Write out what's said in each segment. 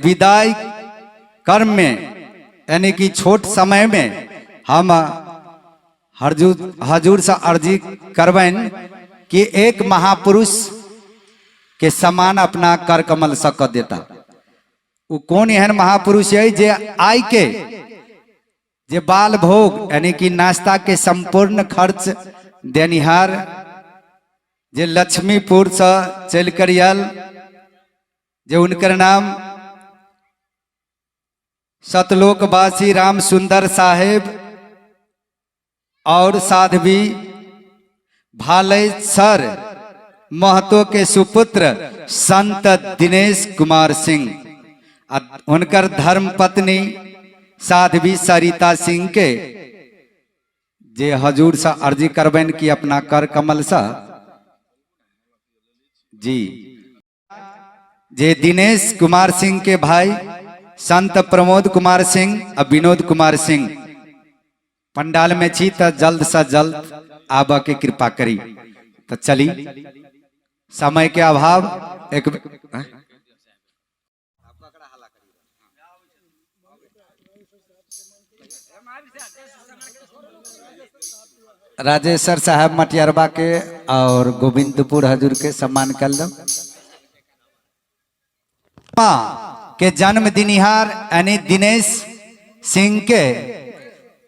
विदाई कर्म में यानी कि छोट समय में हम हजूर से अर्जी करबन कि एक महापुरुष के समान अपना कर कमल से कर देता। वो कौन एहन महापुरुष है जे आई के जे बाल भोग यानी कि नाश्ता के संपूर्ण खर्च देनिहार, जे लक्ष्मीपुर से चल कर आयल, जे उनकर नाम सतलोकवासी राम सुंदर साहेब और साध्वी भालेसर महतो के सुपुत्र संत दिनेश कुमार सिंह, उनकर धर्म पत्नी साध्वी सरिता सिंह के जे हजूर से अर्जी करबन कि अपना कर कमल सा जी, जे दिनेश कुमार सिंह के भाई संत प्रमोद कुमार सिंह और विनोद कुमार सिंह पंडाल में छी तो जल्द से जल्द आबा के कृपा करी। तो चली समय के अभाव एक राजेश्वर साहब मटियारबा के और गोविंदपुर हजूर के सम्मान कर लो। के जन्म दिनिहार यानी दिनेश सिंह के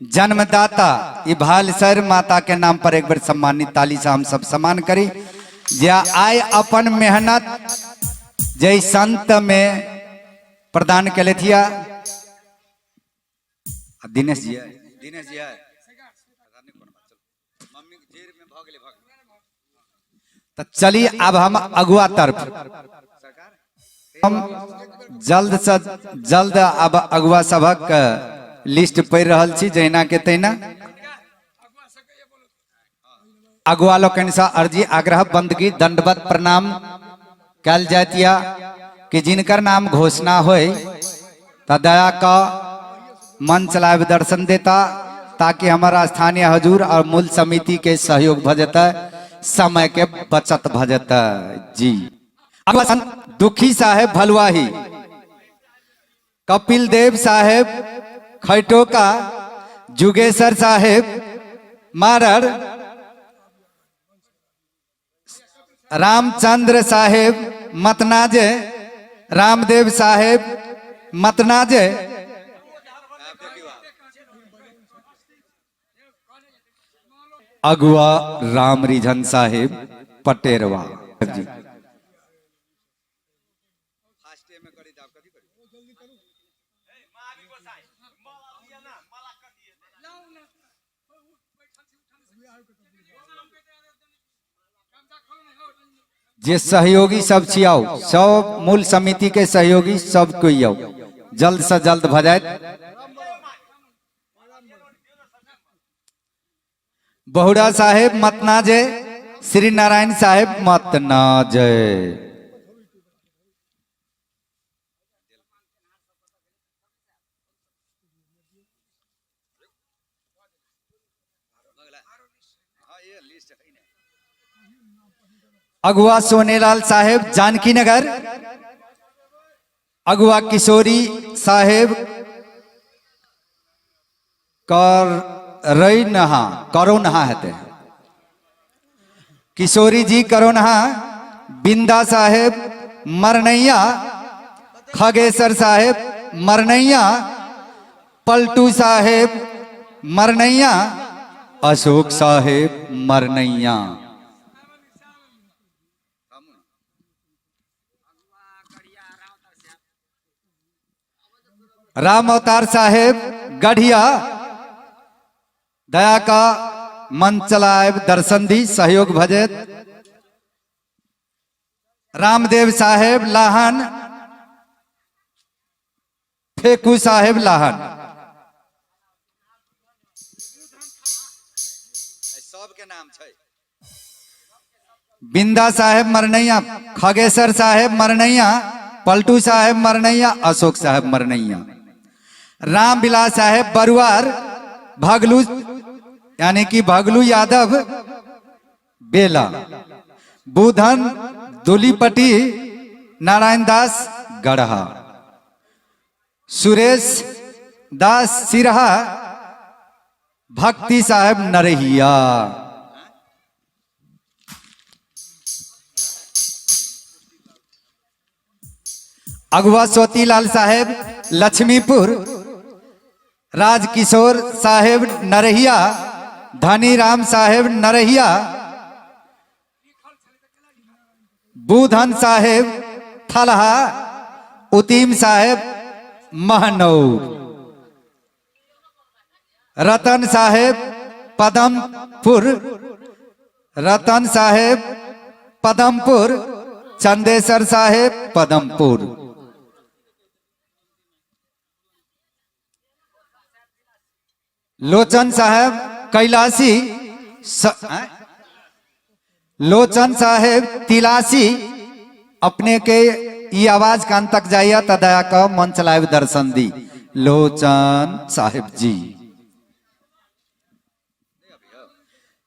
जन्मदाता ये भालेसर माता के नाम पर एक बार सम्मानित ताली से हम सब सम्मान करी। जे आय अपन मेहनत जय संत में प्रदान के थिया दिनेश जी तो चलिए अब हम अगुआ तरफ हम जल्द से जल्द अब अगुआ सभक लिस्ट पढ़ रहा छी। जैना के तैना अगुआ लोकन से अर्जी आग्रह बंदगी दंडवत प्रणाम कल जातिया कि जिनकर नाम घोषणा होय तो दया का मंच लाइव दर्शन देता, ताकि हमारा स्थानीय हजूर और मूल समिति के सहयोग भजता, समय के बचत भजता जी। दुखी साहेब भलवाही, कपिल देव साहेब खैटोका, जुगेश्वर साहेब मारर, रामचंद्र साहेब मतनाजे, रामदेव साहेब मतनाजे, अगुआ राम रिझन साहेब पटेरवा जी। जे सहयोगी सब छियाओ, सब मूल समिति के सहयोगी सब कोई आओ, जल्द से जल्द भजाए। बहुड़ा साहेब मतनाजे, श्री नारायण साहेब मतनाजे, अगुआ सोनेलाल साहेब जानकी नगर, अगुआ किशोरी साहेब करोनहा है, किशोरी जी करोनहा, बिंदा साहेब मरनैया, खगेश्वर साहेब मरनैया, पलटू साहेब मरनैया, अशोक साहेब मरनैया, राम अवतार साहेब गढ़िया, दया का मंच लाइव दर्शन दी सहयोग भजत, रामदेव साहेब लाहन, फेकू साहेब लाहन, सबके नाम है, बिंदा साहेब मरनैया, खगेश्वर साहेब मरनैया, पलटू साहेब मरनैया, अशोक साहेब मरनैया, राम बिलास साहेब बरुआर भगलू यानी कि भगलू यादव बेला, बुधन दुलीपटी नारायण दास गढ़हा, सुरेश दास सिरहा, भक्ति साहब नरहिया। अगुआ सोतीलाल साहेब लक्ष्मीपुर, राजकिशोर साहेब नरहिया, धनीराम साहेब नरहिया, बूधन साहेब थलहा, उतीम साहेब महनौर, रतन साहेब पदमपुर, रतन साहेब पदमपुर, चंदेसर साहेब पदमपुर। लोचन साहेब कैलासी, लोचन साहेब तिलासी। अपने के ये आवाज कान तक जाइए तो दया का मन चलाए दर्शन दी। लोचन साहेब जी।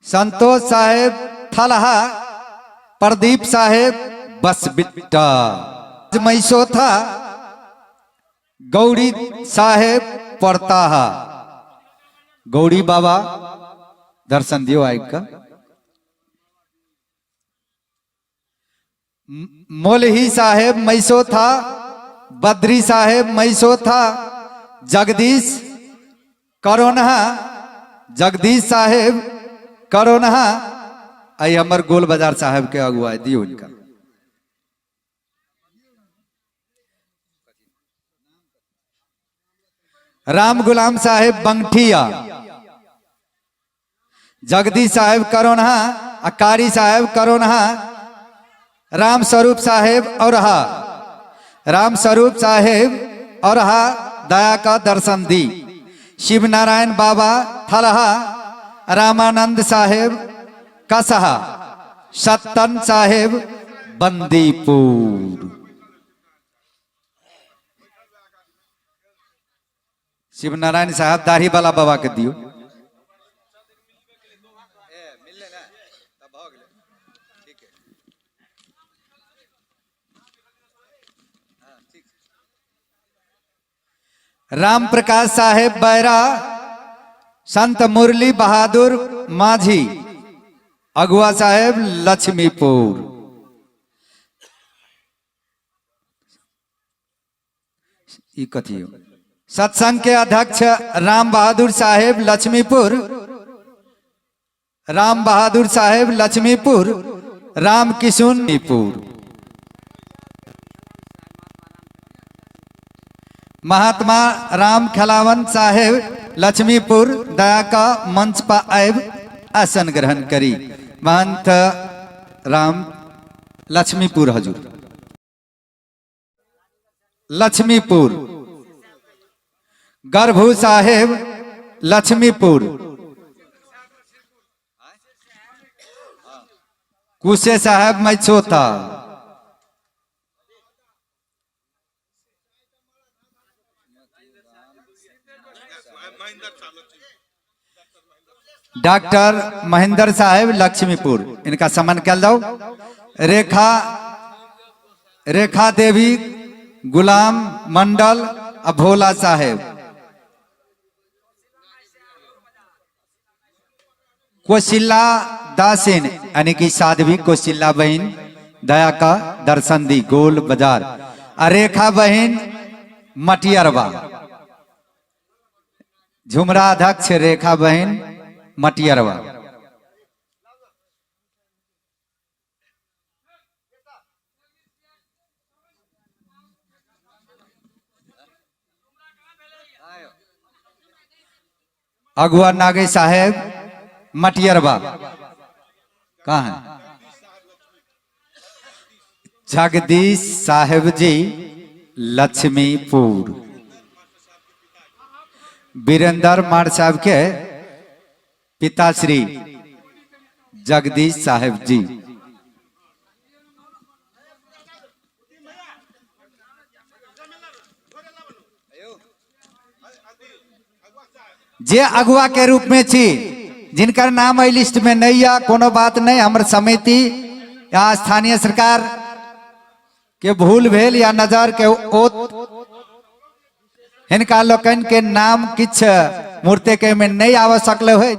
संतोष साहेब थलहा, प्रदीप साहेब बसबिट्टा, मैसो था, गौरी साहेब परताहा। गौरी बाबा दर्शन दियो आए का। मोलही साहेब मैसो था, बद्री साहेब मैसो था, जगदीश करोनहा, जगदीश साहेब करोनहा। आई हमर गोल बाजार साहेब के अगुवाई दियो इनका। राम गुलाम साहेब बंगठिया, जगदीश साहेब करोनहा, अकारी साहेब करोनहा, राम स्वरूप साहेब औरहा, राम स्वरूप साहेब औरहा दया का दर्शन दी। शिव नारायण बाबा थलहा, रामानंद साहेब कसहा, सत्तन साहेब बंदीपुर। शिव नारायण साहब दाढ़ी वाला बाबा के दियो। राम प्रकाश साहेब बैरा, संत मुरली बहादुर माझी, अगुआ साहेब लक्ष्मीपुर। कथियो सत्संग के अध्यक्ष राम बहादुर साहेब लक्ष्मीपुर, राम बहादुर साहेब लक्ष्मीपुर, राम किशुनपुर। महात्मा राम खलावन साहेब लक्ष्मीपुर दया का मंच पर आए आसन ग्रहण करी। महंत राम लक्ष्मीपुर हजूर। लक्ष्मीपुर गर्भू साहेब लक्ष्मीपुर, कुशे साहेब मैचोता, डॉक्टर महेंद्र साहेब लक्ष्मीपुर। इनका सम्मान कर दो। रेखा रेखा देवी गुलाम मंडल भोला साहेब। कोशिला दासिन यानी कि साध्वी कोशिला बहन दया का दर्शन दी गोल बाजार। रेखा बहन मटियरवा, झुमरा अध्यक्ष रेखा बहन मटियरवा। अगुआ नागे साहेब मटियरवा कहाँ है? जगदीश साहेब जी लक्ष्मीपुर। वीरेंद्र मार साहब के पिताश्री जगदीश साहेब जी। जे अगुआ के रूप में छी, जिनका नाम है लिस्ट में नहीं है, कोनो बात नहीं। हमारे समिति या स्थानीय सरकार के भूल भेल या नजर के ओत हिनका लोकन के नाम किछ मूर्ति के में नहीं आव सकले है।